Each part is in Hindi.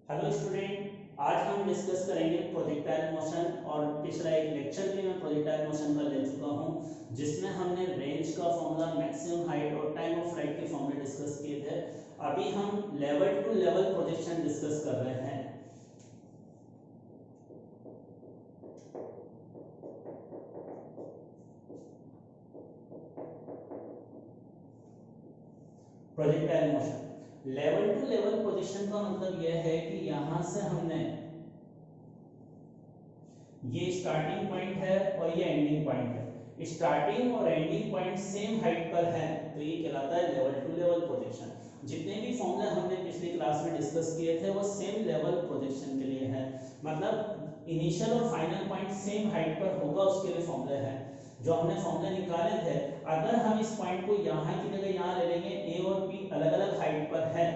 हेलो स्टूडेंट, आज हम डिस्कस करेंगे प्रोजेक्टाइल मोशन। और पिछला एक लेक्चर भी मैं प्रोजेक्टाइल मोशन का ले चुका हूं, जिसमें हमने रेंज का फॉर्मूला, मैक्सिमम हाइट और टाइम ऑफ फ्लाइट के फॉर्मूले डिस्कस किए थे। अभी हम level to level projection discuss कर रहे हैं। Projectile motion level to level projection का मतलब यह है कि यहां से हमने, ये स्टार्टिंग पॉइंट है और ये एंडिंग पॉइंट है, स्टार्टिंग और एंडिंग पॉइंट सेम हाइट पर है, तो ये कहलाता है लेवल टू लेवल प्रोजेक्शन। जितने भी फॉर्मूले हमने पिछली क्लास में डिस्कस किए थे वो सेम लेवल प्रोजेक्शन के लिए है, मतलब इनिशियल और फाइनल पॉइंट सेम हाइट पर होगा, उसके लिए फॉर्मूले हैं जो हमने फॉर्मूले निकाले थे। अगर हम इस पॉइंट को यहाँ की जगह यहाँ ले लेंगे, ए और बी अलग अलग हाइट पर है,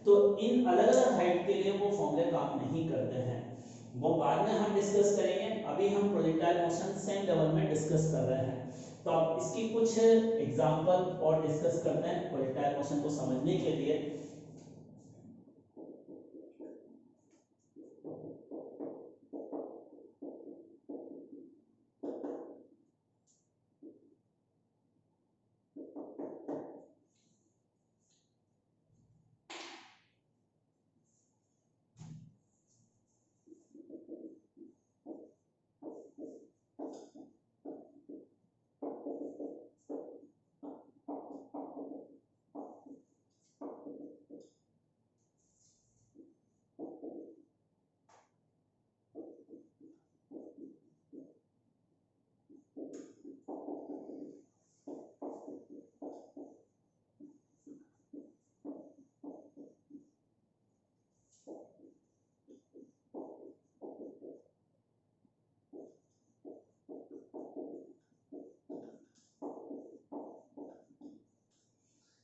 तो इन अलग अलग हाइट के लिए वो फॉर्मूले काम नहीं करते हैं, वो बाद में हम डिस्कस करेंगे। अभी हम प्रोजेक्टाइल मोशन सेम लेवल में डिस्कस कर रहे हैं, तो अब इसकी कुछ एग्जांपल और डिस्कस करते हैं प्रोजेक्टाइल मोशन को समझने के लिए।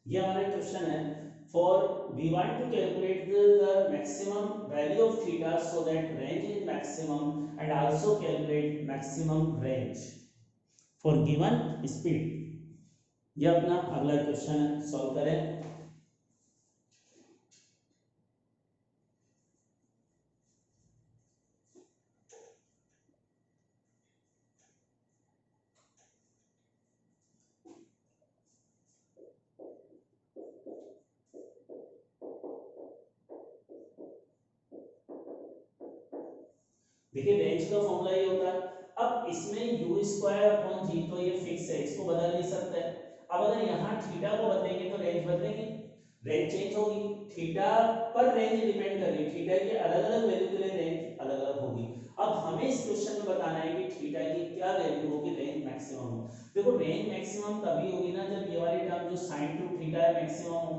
ये हमारा क्वेश्चन है, for we want to calculate the maximum value of theta so that range is maximum and also calculate maximum range for given speed. ये अपना अगला क्वेश्चन है, सॉल्व करें। देखिए रेंज का फॉर्मूला ये होता है, अब इसमें यू स्क्वायर अपॉन जी, तो ये फिक्स है, इसको बदल नहीं सकते। अब अगर यहाँ थीटा को बदलेंगे तो रेंज बदलेगी, रेंज चेंज होगी, थीटा पर रेंज डिपेंड कर रही है, थीटा की अलग अलग वैल्यू के लिए रेंज अलग अलग होगी। अब हमें इस क्वेश्चन में बताना है कि थीटा की क्या वैल्यू होगी, रेंज मैक्सिमम हो। देखो रेंज मैक्सिमम तभी होगी ना जब ये वाली टर्म जो sin टू थीटा है मैक्सिमम हो,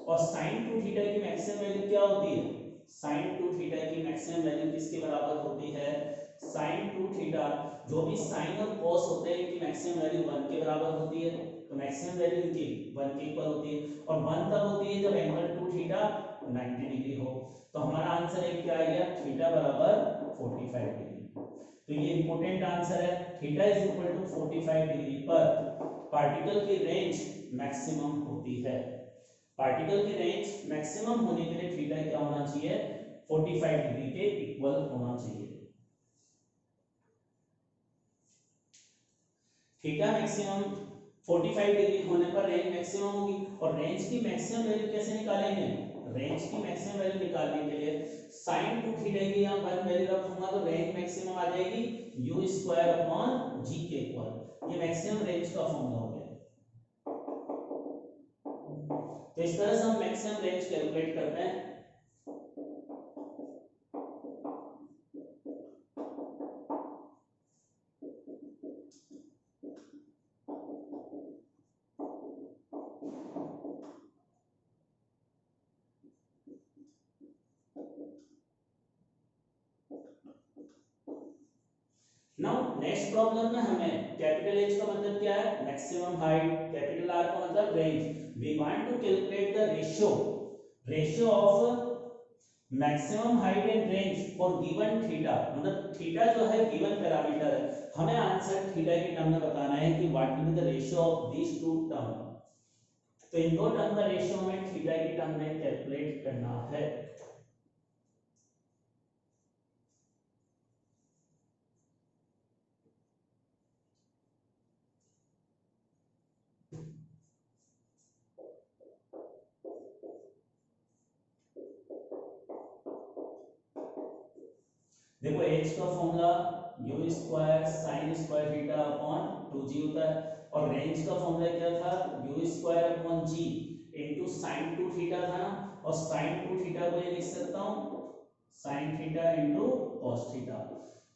और sin टू थीटा की मैक्सिमम वैल्यू क्या होती है, sin टू थीटा की मैक्सिमम वैल्यू किसके बराबर होती है, sin टू थीटा, जो भी sin और cos होते हैं इनकी मैक्सिमम वैल्यू 1 के बराबर होती है, तो मैक्सिमम वैल्यू इनकी 1 के इक्वल होती है, और 1 तब होती है जब एंगल टू थीटा 90 डिग्री हो। तो हमारा आंसर एक क्या आ गया, थीटा बराबर 45 डिग्री। तो ये इंपॉर्टेंट आंसर है, theta is equal to 45 degree पर पार्टिकल की रेंज मैक्सिमम होती है। पार्टिकल की रेंज मैक्सिमम होने के लिए थीटा क्या होना चाहिए, 45 डिग्री के इक्वल होना चाहिए। थीटा मैक्सिमम 45 डिग्री होने पर रेंज मैक्सिमम होगी, और रेंज की मैक्सिमम वैल्यू कैसे निकालेंगे, रेंज की मैक्सिमम वैल्यू निकालने के लिए sin टू थीटा की यहाँ 1 वैल्यू रखूंगा तो रेंज मैक्सिमम आ जाएगी u स्क्वायर अपॉन जी के इक्वल। ये मैक्सिमम रेंज का फॉर्मूला हो गया। तो इस तरह से हम मैक्सिमम रेंज कैलकुलेट करते हैं। नाउ नेक्स्ट प्रॉब्लम में हमें कैपिटल एच का मतलब क्या है, मैक्सिमम हाइट, कैपिटल आर का मतलब range. We want to calculate the ratio of maximum height and range for given theta, मतलब थीटा जो है गिवन पैरामीटर है, हमें आंसर थीटा के टर्म में बताना है कि what will be the ratio of these two term. तो इन दो टर्म का रेशियो हमें थीटा की टर्म में कैलकुलेट करना है। देखो h का formula u square sine square theta upon 2g होता है, और रेंज का फॉर्मूला क्या था, u square upon g into sine 2 theta था ना, और साइन 2 थीटा को ये लिख सकता हूं sine theta into cos theta.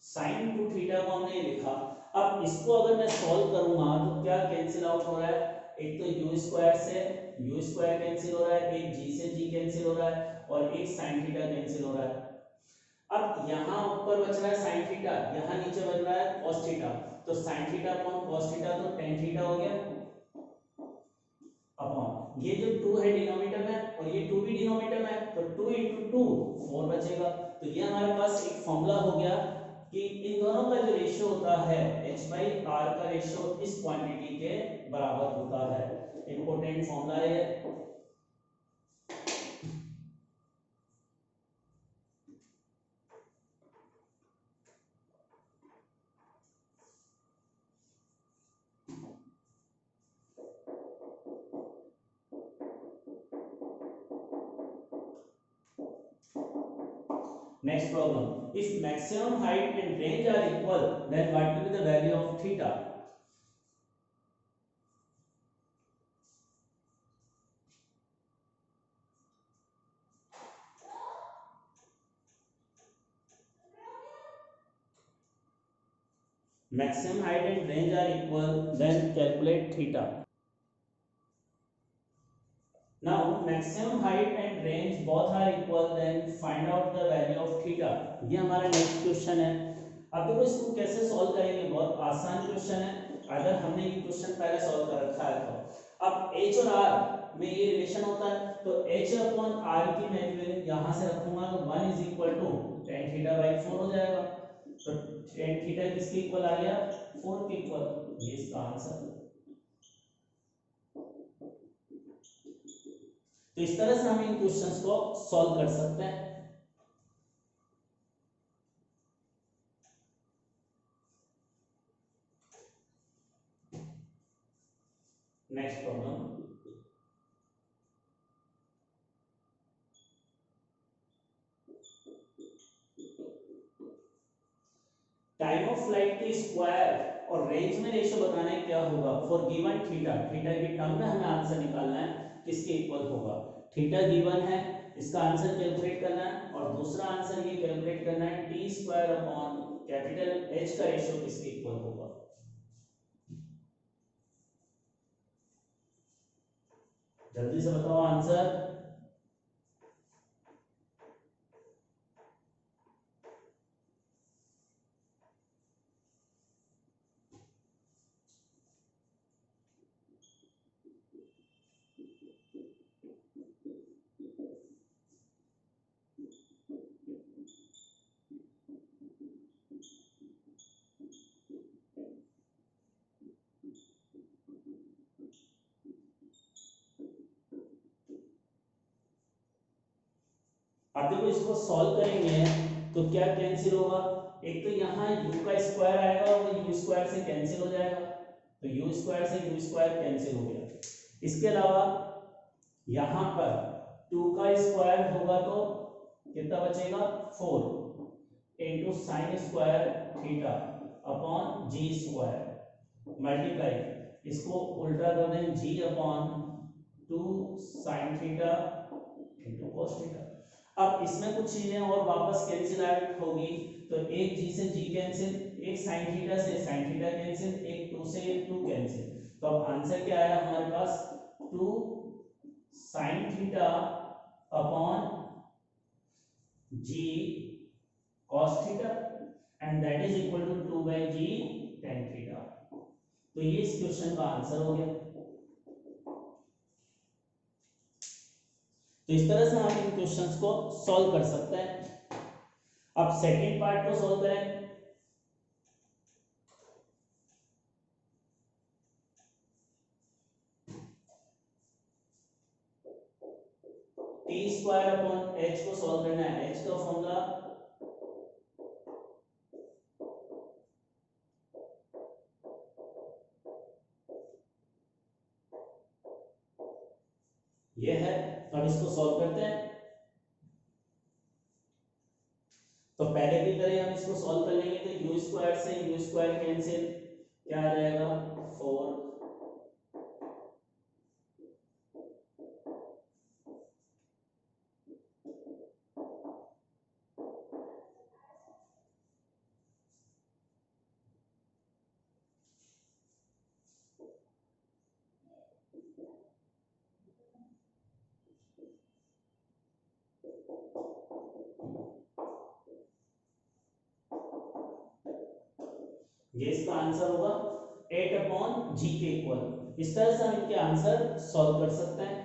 Sine 2 theta को हमने ये लिखा। अब इसको अगर मैं सॉल्व करूंगा तो क्या कैंसिल आउट हो रहा है, एक तो u स्क्वायर से u स्क्वायर कैंसिल हो रहा है, एक g से g कैंसिल हो रहा है, और एक साइन थीटा कैंसिल हो रहा है। अब यहाँ ऊपर बच रहा है साइन थीटा, यहाँ नीचे बच रहा है cos थीटा, तो sine theta upon cos theta तो tan थीटा हो गया, अपॉन ये जो 2 है डिनोमिनेटर में और ये 2 भी डिनोमिनेटर में है, तो 2 into 2 4 बचेगा। तो ये हमारे पास एक फॉर्मूला हो गया कि इन दोनों का जो रेशियो होता है h/r का रेशियो इस क्वांटिटी के बराबर होता है। इंपॉर्टेंट फॉर्मूला है। Next problem. If maximum height and range are equal, then what will be the value of theta? Maximum height and range are equal, then calculate theta. Now, maximum height and range both are equal, then find out the value of theta. ये हमारा नेक्स्ट क्वेश्चन है। अब देखो इसको कैसे सॉल्व करेंगे, बहुत आसान क्वेश्चन है, अगर हमने ये क्वेश्चन पहले सॉल्व कर रखा है तो। अब h और r में ये रिलेशन होता है, तो h अपॉन r की वैल्यू यहाँ से रखूंगा तो 1 is equal to tan theta by 4 हो जाएगा। तो tan थीटा किसके इक्वल आ गया, 4 के इक्वल, ये इसका आंसर। तो इस तरह से हम इन क्वेश्चंस को सॉल्व कर सकते हैं। Next problem. Time of flight के स्क्वायर और रेंज में रेशियो बताना है क्या होगा फॉर गिवन थीटा। थीटा के टर्म में हमें आंसर निकालना है किसके इक्वल होगा। थीटा गिवन है, इसका आंसर कैलकुलेट करना है, और दूसरा आंसर ये कैलकुलेट करना है T square upon capital H का रेशियो किसके इक्वल होगा। जल्दी से बताओ आंसर। अब देखो इसको सॉल्व करेंगे तो क्या कैंसिल होगा, एक तो यहाँ u का स्क्वायर आएगा और u स्क्वायर से कैंसिल हो जाएगा, तो u स्क्वायर से u स्क्वायर कैंसिल हो गया। इसके अलावा यहाँ पर 2 का स्क्वायर होगा तो कितना बचेगा, 4 into sine square theta upon g square multiply, इसको उल्टा कर दें g upon 2 sine theta into cos theta. अब इसमें कुछ चीजें और वापस कैंसिल आउट होगी, तो एक g से g कैंसिल, एक sin थीटा से sin थीटा कैंसिल, एक 2 से 2 कैंसिल। तो अब आंसर क्या आया हमारे पास, 2 sin theta upon g cos theta and that is equal to 2 by g tan theta. तो ये इस क्वेश्चन का आंसर हो गया। तो इस तरह से हम इन क्वेश्चंस को सॉल्व कर सकते हैं। अब सेकंड पार्ट को सॉल्व करें। टी स्क्वायर अपॉन एच को सॉल्व करना है। एच का फॉर्मूला ये है। अब इसको सॉल्व करते हैं। तो पहले की तरह हम इसको सॉल्व कर लेंगे, तो यू स्क्वायर से यू स्क्वायर कैंसिल, क्या आ जाएगा 4। ये इसका आंसर होगा 8/g के इक्वल। इस तरह से हम इनके आंसर सॉल्व कर सकते हैं।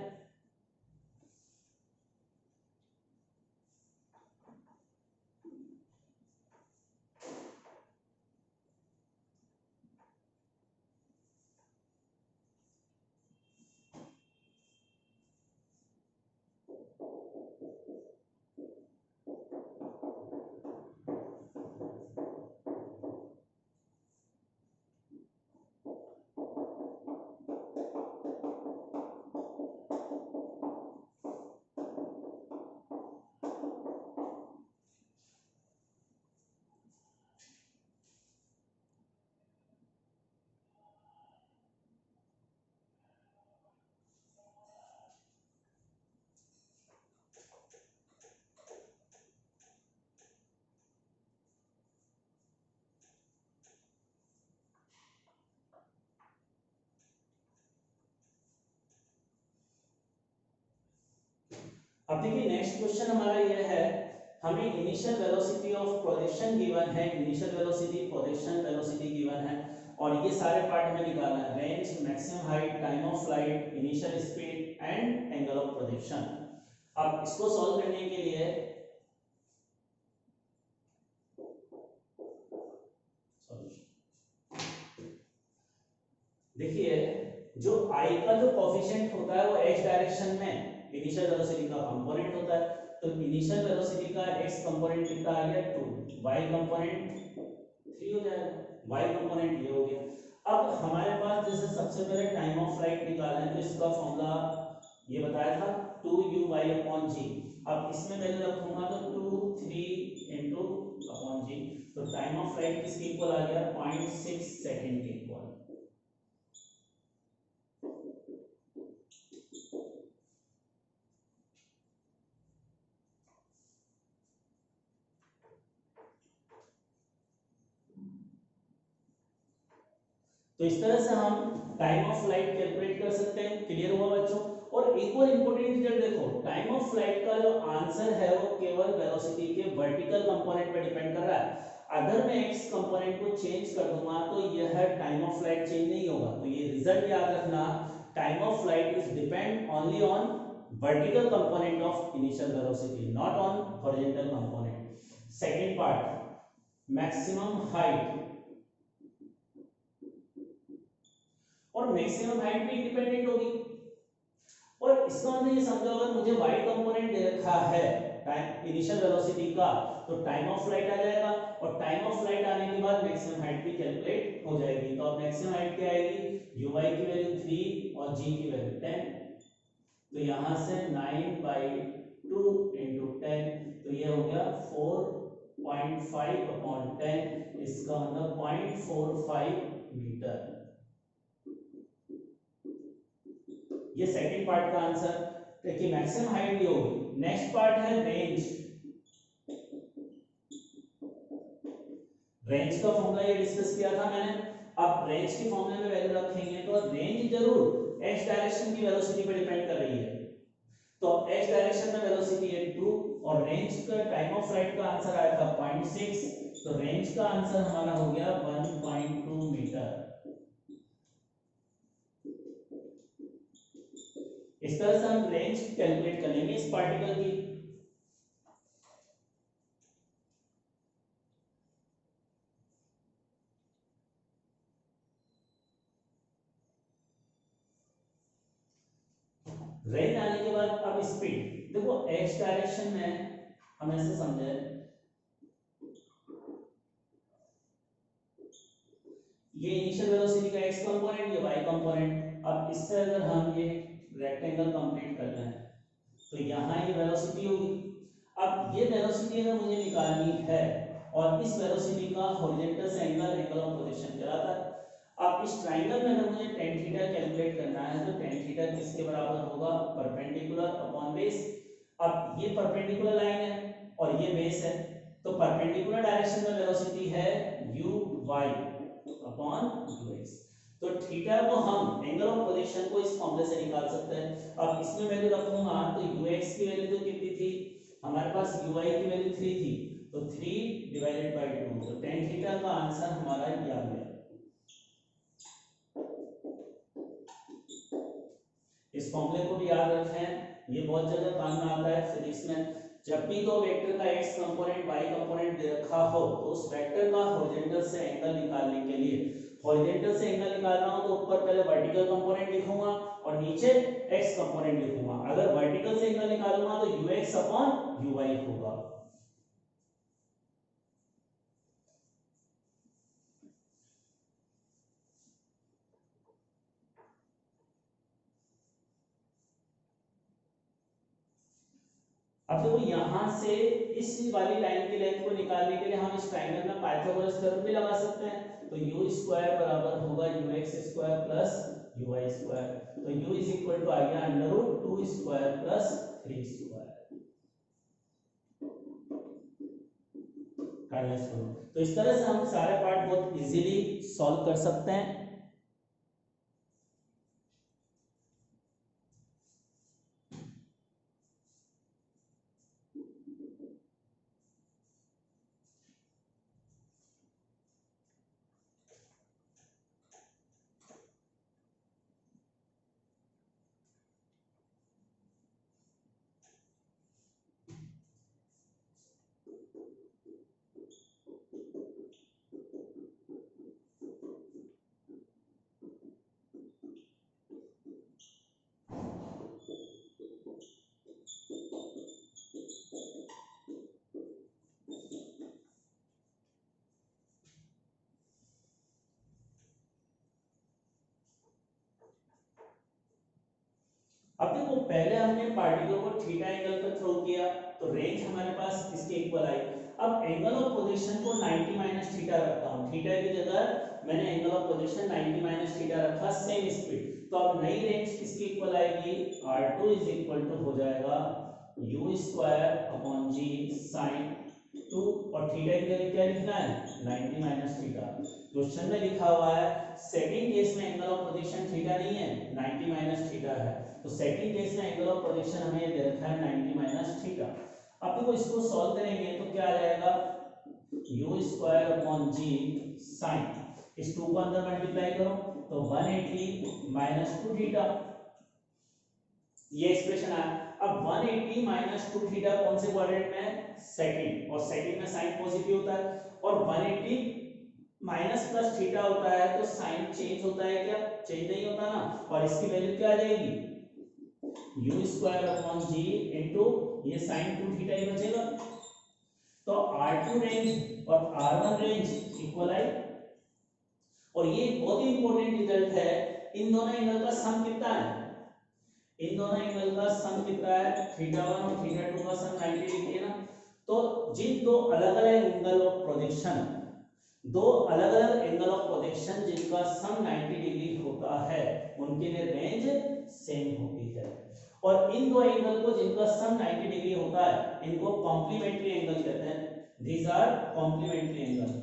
अब देखिए नेक्स्ट क्वेश्चन हमारा यह है, हमें initial velocity of projection given है, initial velocity, projection velocity given है, और ये सारे पार्ट हमें निकालना है, range, maximum height, time of flight, initial speed and angle of projection. अब इसको सॉल्व करने के लिए देखिए जो i का जो कोफिशिएंट होता है वो x डायरेक्शन में इनिशियल वेलोसिटी का कंपोनेंट होता है, तो इनिशियल वेलोसिटी का x कंपोनेंट कितना आ गया 2, y कंपोनेंट 3 हो जाएगा, y कंपोनेंट ये हो गया। अब हमारे पास जैसे सबसे पहले टाइम ऑफ फ्लाइट निकालना है, तो इसका फॉर्मूला ये बताया था 2u/g। अब इसमें वैल्यू रखूंगा तो 2 3 * g, तो टाइम ऑफ फ्लाइट किसके इक्वल आ गया 0.6 सेकंड के इक्वल। तो इस तरह से हम टाइम ऑफ फ्लाइट कैलकुलेट कर सकते हैं। क्लियर हुआ बच्चों? और एक और इंपॉर्टेंट चीज देखो, टाइम ऑफ फ्लाइट का जो आंसर है वो केवल वेलोसिटी के वर्टिकल कंपोनेंट पर डिपेंड कर रहा है। अगर मैं एक्स कंपोनेंट को चेंज कर दूंगा तो यह टाइम ऑफ फ्लाइट चेंज नहीं होगा। तो ये रिजल्ट याद रखना, time of flight is depend only on vertical component of initial velocity, not on horizontal component. Second part, maximum height और मैक्सिमम हाइट भी इंडिपेंडेंट होगी। और इसका मतलब ये समझो, अगर मुझे y कंपोनेंट दे रखा है टाइम इनिशियल वेलोसिटी का, तो टाइम ऑफ फ्लाइट आ जाएगा, और टाइम ऑफ फ्लाइट आने के बाद मैक्सिमम हाइट भी कैलकुलेट हो जाएगी। तो अब मैक्सिमम हाइट क्या आएगी, uy की वैल्यू 3 और g की वैल्यू 10, तो यहां से 9/2 × 10, तो ये हो गया 4.5/10, इसका मतलब 0.45 मीटर। ये सेकंड पार्ट का आंसर। देखिए मैक्सिमम हाइट भी होगी। नेक्स्ट पार्ट है रेंज। रेंज का फॉर्मूला ये डिस्कस किया था मैंने। अब रेंज के फॉर्मूले में वैल्यू रखेंगे तो रेंज जरूर x डायरेक्शन की वेलोसिटी पर डिपेंड कर रही है। तो x डायरेक्शन में वेलोसिटी है 2, और रेंज का टाइम ऑफ फ्लाइट का आंसर आया था 0.6, तो रेंज का आंसर हमारा हो गया 1.2 मीटर। इस तरह से हम रेंज कैलकुलेट कर लेंगे इस पार्टिकल की। रेंज आने के बाद अब स्पीड देखो, x डायरेक्शन में हम ऐसे समझे, ये इनिशियल वेलोसिटी का x कंपोनेंट, ये y कंपोनेंट। अब इससे अगर हम ये रेक्टेंगल कंप्लीट कर लें तो यहाँ ये वेलोसिटी होगी। अब ये वेलोसिटी अगर मुझे निकालनी है और इस वेलोसिटी का हॉरिजॉन्टल से एंगल ऑफ पोजीशन कहलाता है। अब इस ट्राइंगल में अगर मुझे tan थीटा कैलकुलेट करना है तो tan थीटा किसके बराबर होगा, परपेंडिकुलर अपॉन बेस। अब ये परपेंडिकुलर लाइन है और ये बेस है, तो परपेंडिकुलर डायरेक्शन में वेलोसिटी है uy अपॉन ux। तो थीटा को हम एंगल ऑफ पोजीशन को इस फॉर्मूले से निकाल सकते हैं। अब इसमें वैल्यू रखूंगा तो ux की वैल्यू तो कितनी थी हमारे पास, uy की वैल्यू 3 थी, तो 3 डिवाइडेड बाय 2, तो tan थीटा का आंसर हमारा ये आ गया। इस फॉर्मूले को भी याद रखें, ये बहुत जगह काम में आता है फिजिक्स में। जब भी तो वेक्टर का x कंपोनेंट y कंपोनेंट दे रखा हो तो उस वेक्टर का हॉरिजॉन्टल से एंगल निकालने के लिए, हॉरिजॉन्टल से एंगल निकालना हो तो ऊपर पहले वर्टिकल कंपोनेंट लिखूंगा और नीचे x कंपोनेंट लिखूंगा। अगर वर्टिकल से एंगल निकालूंगा तो ux अपॉन uy होगा। अब देखो यहाँ से इस वाली लाइन की लेंथ को निकालने के लिए हम इस ट्रायंगल में पाइथागोरस थ्योरम भी लगा सकते हैं। तो u स्क्वायर बराबर होगा ux square plus uy square, तो u इज इक्वल टू आ गया under root 2 square plus 3 square. तो इस तरह से हम सारे पार्ट बहुत इजीली सॉल्व कर सकते हैं। अब देखो पहले हमने पार्टिकल को थीटा एंगल पर थ्रो किया तो रेंज हमारे पास इसके इक्वल आई। अब एंगल ऑफ पोजीशन को 90 माइनस थीटा रखता हूं, थीटा की जगह मैंने angle of position 90 minus theta रखा, सेम स्पीड। तो अब नई रेंज किसके इक्वल आएगी, r2 इज इक्वल टू हो जाएगा u square upon g sin 2, और थीटा की वैल्यू क्या लिखना है 90 माइनस थीटा। क्वेश्चन में लिखा हुआ है सेकंड केस में एंगल ऑफ पोजीशन थीटा नहीं है 90 माइनस थीटा है, तो सेकंड केस में एंगल ऑफ प्रोजेक्शन हमें दे रखा है 90 माइनस थीटा। अब देखो इसको सॉल्व करेंगे तो क्या आ जाएगा u square upon g sin, इस 2 को अंदर मल्टीप्लाई करो तो 180 माइनस 2 थीटा, ये एक्सप्रेशन आया। अब 180 माइनस 2 थीटा कौन से क्वाड्रेंट में है, सेकंड, और सेकंड में साइन पॉजिटिव होता है, और 180 माइनस प्लस थीटा होता है तो साइन चेंज होता है क्या, चेंज नहीं होता ना, और इसकी वैल्यू क्या आ जाएगी u square upon g into ये sin 2 थीटा ही बचेगा। तो r2 रेंज और r1 रेंज इक्वल आई, और ये बहुत ही इंपॉर्टेंट रिजल्ट है। इन दोनों एंगल का सम कितना है, इन दोनों एंगल का सम कितना है, थीटा 1 और थीटा 2 का सम 90 डिग्री है ना। तो जिन दो अलग-अलग एंगल ऑफ प्रोजेक्शन, दो अलग-अलग एंगल ऑफ प्रोजेक्शन जिनका सम 90 डिग्री होता है उनके लिए रेंज सेम होती है, और इन दो एंगल को जिनका सम 90 डिग्री होता है इनको कॉम्प्लीमेंट्री एंगल कहते हैं। These are complementary angle.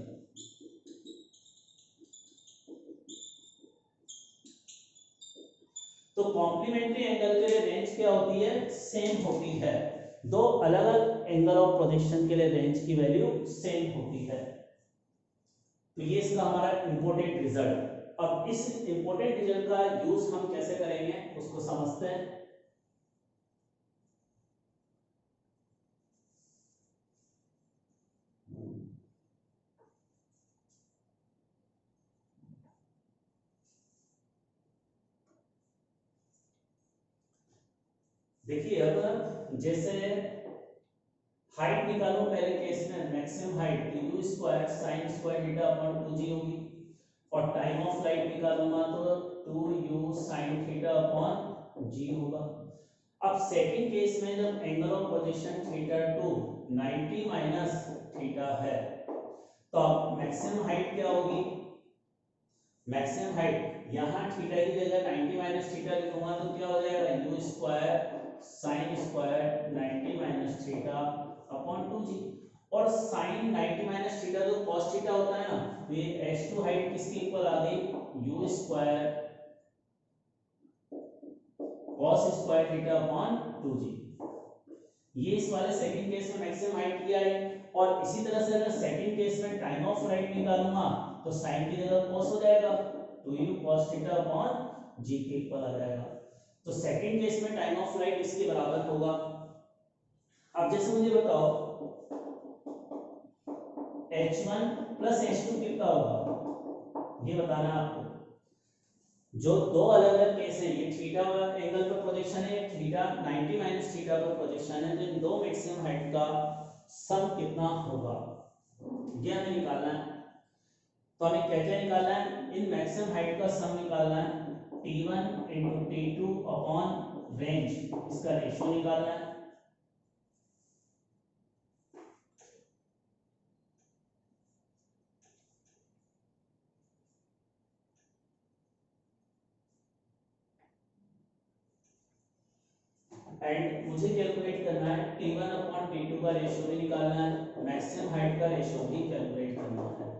तो कॉम्प्लीमेंट्री एंगल के लिए रेंज क्या होती है, सेम होती है। दो अलग अलग एंगल ऑफ प्रोजेक्शन के लिए रेंज की वैल्यू सेम होती है। तो ये इसका हमारा इंपॉर्टेंट रिजल्ट। अब इस इंपॉर्टेंट रिजल्ट का यूज हम कैसे करेंगे उसको समझते हैं। देखिए अब जैसे हाइट निकालो, पहले केस में maximum height u square sin square theta upon 2g होगी, और टाइम ऑफ फ्लाइट निकालूंगा तो 2u sin theta upon g होगा। अब सेकंड केस में जब angle of position theta 2 90 minus theta है, तो अब मैक्सिमम हाइट क्या होगी? मैक्सिमम हाइट यहाँ थीटा की जगह 90 माइनस थीटा लिखूंगा तो क्या हो जाएगा, you square sine square 90 minus theta upon 2g। और साइन 90 माइनस थीटा जो cos थीटा होता है ना, तो ये h2 हाइट किसके इक्वल आ गई, you square cos square theta upon 2g। ये इस वाले सेकंड केस में मैक्सिमम हाइट किया है। और इसी तरह से अगर सेकंड केस में टाइम ऑफ फ्लाइट निकालूंगा तो साइन की जगह cos हो जाएगा, 2u cos theta upon g के इक्वल आ जाएगा। तो सेकंड केस में टाइम ऑफ फ्लाइट इसके बराबर होगा। अब जैसे मुझे बताओ h1 प्लस h2 कितना होगा, ये बताना है आपको। जो दो अलग अलग केस है, ये थीटा एंगल पर प्रोजेक्शन है, थीटा 90 माइनस थीटा पर प्रोजेक्शन है, तो इन दो मैक्सिमम हाइट का सम कितना होगा ये हमें निकालना है। तो हमें क्या क्या निकालना है, इन मैक्सिमम हाइट का सम निकालना है, t1 into t2 upon range, इसका रेशियो निकालना है। एंड मुझे कैलकुलेट करना है t1 अपॉन t2 का रेशियो भी निकालना है, मैक्सिमम हाइट का रेशियो भी कैलकुलेट करना है।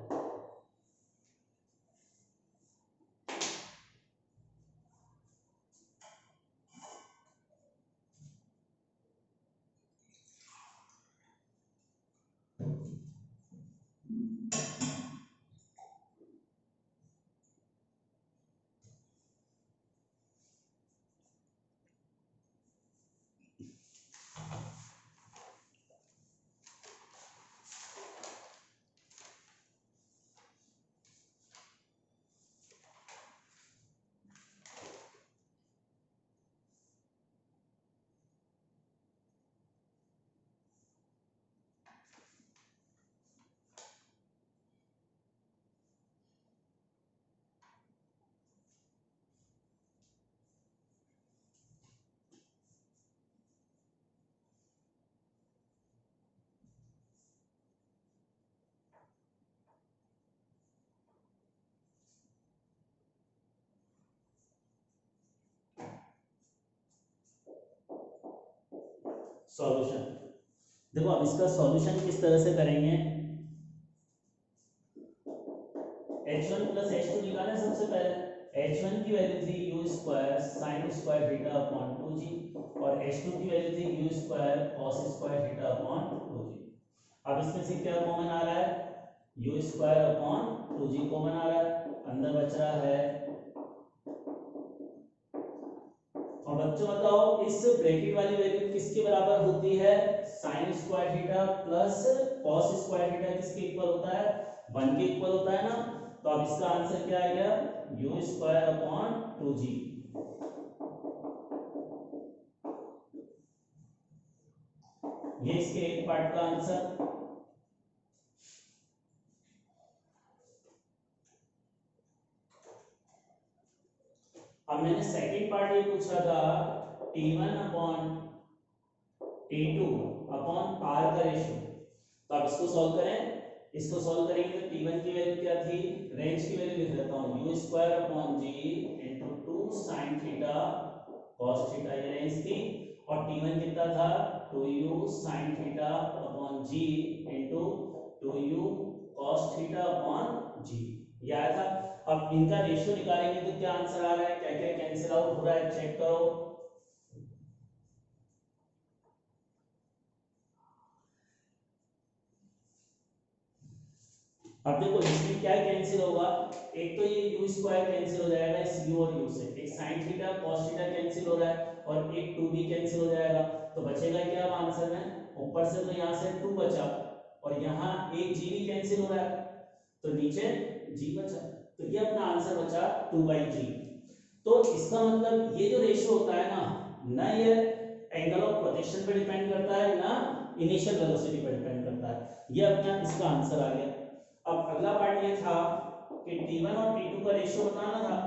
सॉल्यूशन देखो, अब इसका सॉल्यूशन किस तरह से करेंगे। h1 प्लस h2 निकालें सबसे पहले। h1 की वैल्यू थी u square sine square theta upon 2g और h2 की वैल्यू थी u square cos square theta upon 2g। अब इसमें से क्या कॉमन आ रहा है, u square upon 2g common आ रहा है, अंदर बच रहा है। और बच्चों बताओ इस ब्रैकेट वाली वैल्यू किसके बराबर होती है, sign square theta plus cos square theta किसके इक्वल होता है, 1 के इक्वल होता है ना। तो अब इसका आंसर क्या आएगा, u स्क्वायर अपॉन 2g। ये इसके एक पार्ट का आंसर। अब मैंने सेकंड पार्ट ये पूछा था t1 upon t2 upon r का रेशियो। तो अब इसको सॉल्व करें, इसको सॉल्व करेंगे तो t1 की वैल्यू क्या थी, रेंज की वैल्यू लिख देता हूं, u square upon g into 2 sin theta cos theta, ये रेंज थी। और t1 कितना था, 2u sin theta upon g into 2u cos theta upon g, ये आया था। अब इनका रेशियो निकालेंगे तो क्या आंसर आ रहा है, क्या क्या कैंसिल आउट हो रहा है चेक करो। अब देखो इसमें क्या कैंसिल होगा, एक तो ये u स्क्वायर कैंसिल हो जाएगा इस u और u से, एक sin theta cos theta cancel हो रहा है और एक 2b कैंसिल हो जाएगा। तो बचेगा क्या अब आंसर में, ऊपर से तो यहाँ से 2 बचा और यहाँ एक g भी कैंसिल हो रहा है तो नीचे g बचा, तो ये अपना आंसर बचा 2/g। तो इसका मतलब ये जो रेशियो होता है ना ये एंगल ऑफ प्रोजेक्शन पे डिपेंड करता है ना इनिशियल वेलोसिटी पे डिपेंड करता है, ये अपना इसका आंसर आ गया। अब अगला पार्ट ये था कि t1 और t2 का रेशियो बताना था।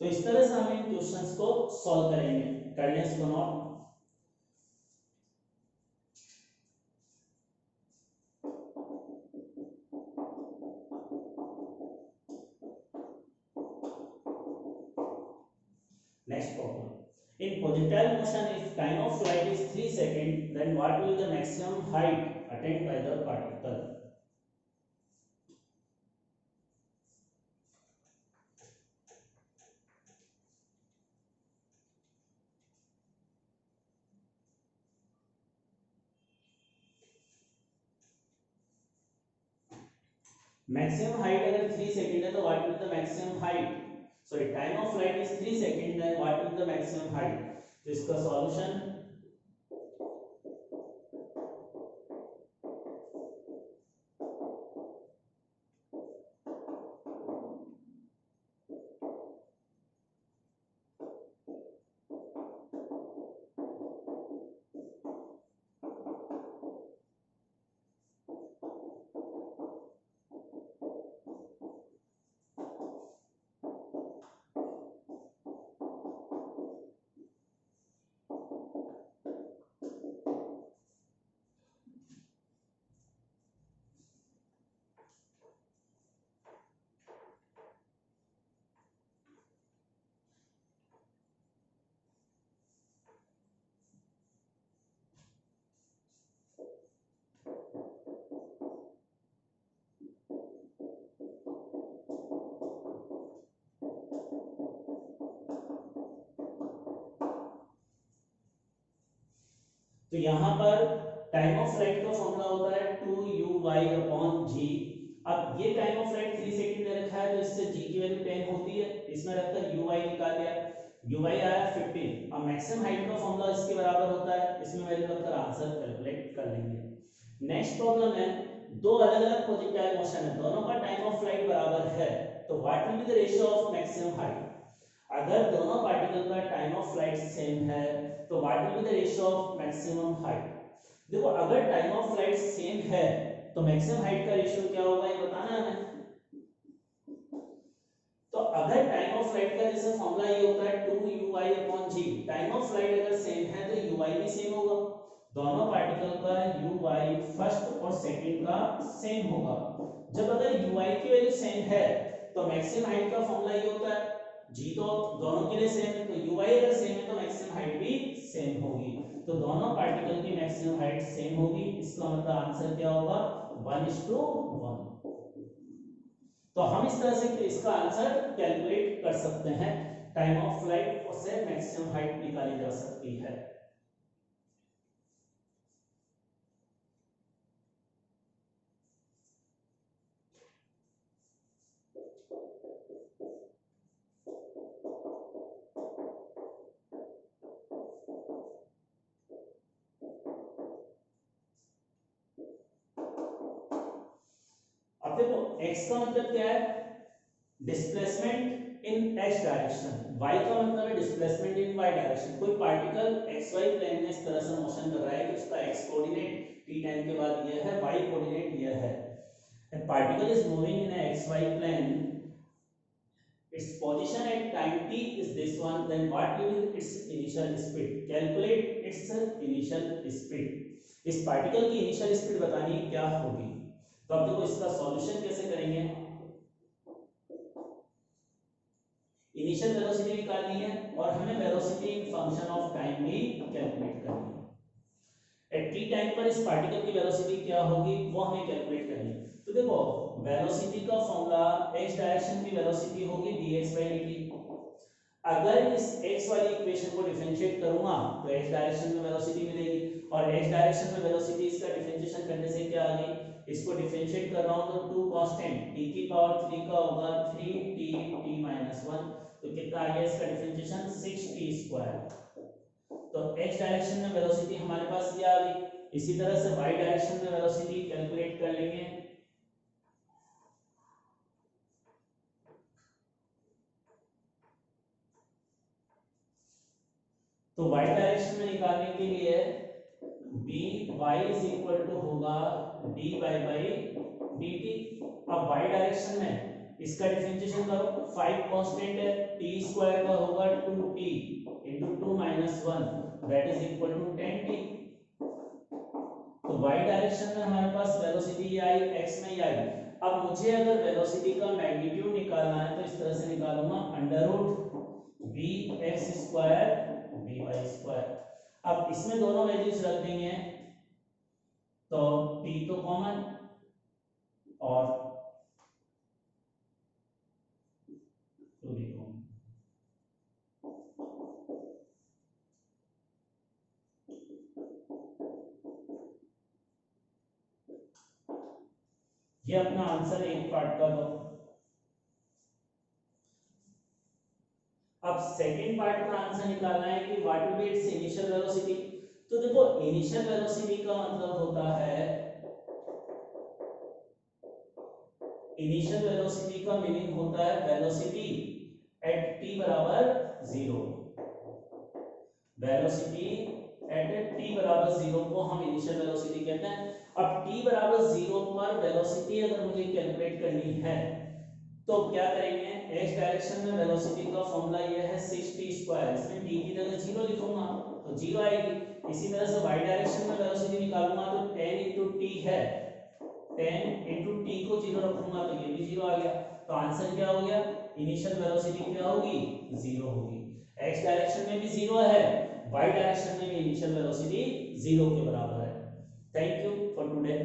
तो इस तरह से हम इन क्वेश्चंस को सॉल्व करेंगे। कर लें इसको note. Next problem. In projectile motion, if time of flight is 3 seconds, then what will be the maximum height attained by the particle? Maximum height अगर 3 सेकंड है तो what will be the maximum height? So if time of flight is 3 seconds, then what will be the maximum height? तो इसका सॉल्यूशन, तो यहां पर टाइम ऑफ फ्लाइट का फॉर्मूला होता है 2u/g। अब ये टाइम ऑफ फ्लाइट 3 सेकंड में रखा है तो इससे g की वैल्यू 10 होती है, इसमें रखकर uy निकाल लिया, uy आया 15। अब मैक्सिमम हाइट का फॉर्मूला इसके बराबर होता है, इसमें वैल्यू रखकर आंसर कैलकुलेट कर लेंगे। नेक्स्ट प्रॉब्लम है, दो अलग अलग प्रोजेक्टाइल मोशन है, दोनों का टाइम ऑफ फ्लाइट बराबर है, तो what will be the ratio of maximum height? अगर दोनों पार्टिकल का टाइम ऑफ फ्लाइट सेम है तो what will be the ratio of maximum height? देखो अगर टाइम ऑफ फ्लाइट सेम है तो मैक्सिमम हाइट का रेशियो क्या होगा ये बताना है हमें। तो अगर टाइम ऑफ फ्लाइट का जैसे फॉर्मूला ये होता है 2uy/g, टाइम ऑफ फ्लाइट अगर सेम है तो uy भी सेम होगा, दोनों पार्टिकल का uy फर्स्ट और सेकंड का सेम होगा। जब अगर uy की वैल्यू सेम है तो मैक्सिमम हाइट का फॉर्मूला ये होता है, g तो दोनों के लिए सेम है, तो uy अगर सेम है तो मैक्सिमम हाइट भी सेम होगी, तो दोनों पार्टिकल की मैक्सिमम हाइट सेम होगी। इसका मतलब आंसर क्या होगा? 1:1। तो हम इस तरह से इसका आंसर कैलकुलेट कर सकते हैं, टाइम ऑफ फ्लाइट से मैक्सिमम हाइट निकाली जा सकती है। अब देखो x का मतलब क्या है? Displacement in x direction, y का मतलब है डिस्प्लेसमेंट इन y डायरेक्शन। कोई पार्टिकल xy प्लेन में इस तरह से मोशन कर रहा है कि उसका x कोऑर्डिनेट t टाइम के बाद ये है, y कोऑर्डिनेट ये है। A particle is moving in a xy plane, its position at time t is this one, then what will be its initial speed? Calculate its initial speed। इस पार्टिकल की इनिशियल स्पीड बतानी है क्या होगी। तो अब देखो इसका सॉल्यूशन कैसे करेंगे, इनिशियल वेलोसिटी निकालनी है और हमें velocity in function of time भी कैलकुलेट करनी है। एट टी टाइम पर इस पार्टिकल की वेलोसिटी क्या होगी वो हमें कैलकुलेट करनी है। तो देखो वेलोसिटी का फॉर्मूला x डायरेक्शन की वेलोसिटी होगी dx/dt। अगर इस x वाली इक्वेशन को डिफरेंशिएट करूंगा तो x डायरेक्शन में वेलोसिटी मिलेगी, और x डायरेक्शन में वेलोसिटी इसका डिफरेंशिएशन करने से क्या आ गई, इसको डिफरेंशिएट कर रहा हूं तो 2 कांस्टेंट t की पावर 3 का होगा 3t t-1, तो कितना आ गया इसका डिफरेंशिएशन 6t²। तो x डायरेक्शन में वेलोसिटी हमारे पास ये आ गई। इसी तरह से y डायरेक्शन में वेलोसिटी कैलकुलेट कर लेंगे। तो y डायरेक्शन में निकालने के लिए by इज इक्वल टू होगा dy/dt। अब y डायरेक्शन में इसका डिफरेंशिएशन करो, 5 कांस्टेंट है, t स्क्वायर का होगा 2t into 2 minus 1 that is equal to 10t। तो y डायरेक्शन में हमारे पास वेलोसिटी आई, x में आई। अब मुझे अगर वेलोसिटी का मैग्नीट्यूड निकालना है तो इस तरह से निकालूंगा, under root B X square B Y square. अब इसमें दोनों वैल्यूज रख देंगे तो t तो कॉमन और 2 भी कॉमन। ये अपना आंसर एक पार्ट का दो। अब सेकंड पार्ट का आंसर निकालना है कि what will B it's initial velocity. तो देखो इनिशियल वेलोसिटी का मतलब होता है, इनिशियल वेलोसिटी का मीनिंग होता है वेलोसिटी एट t बराबर 0। वेलोसिटी एट t बराबर 0 को हम इनिशियल वेलोसिटी कहते हैं। अब t बराबर 0 पर वेलोसिटी अगर मुझे कैलकुलेट करनी है तो क्या करेंगे, x डायरेक्शन में वेलोसिटी का फॉर्मूला ये है 6t स्क्वायर, इसमें t की जगह 0 लिखूंगा तो 0 आएगी। इसी तरह से y डायरेक्शन में वेलोसिटी निकालूंगा तो 10 into t है, 10 into t को 0 रखूंगा तो ये भी 0 आ गया। तो आंसर क्या हो गया, इनिशियल वेलोसिटी क्या होगी, 0 होगी। x डायरेक्शन में भी 0 है, y डायरेक्शन में भी इनिशियल वेलोसिटी 0 के बराबर है। Thank you for today.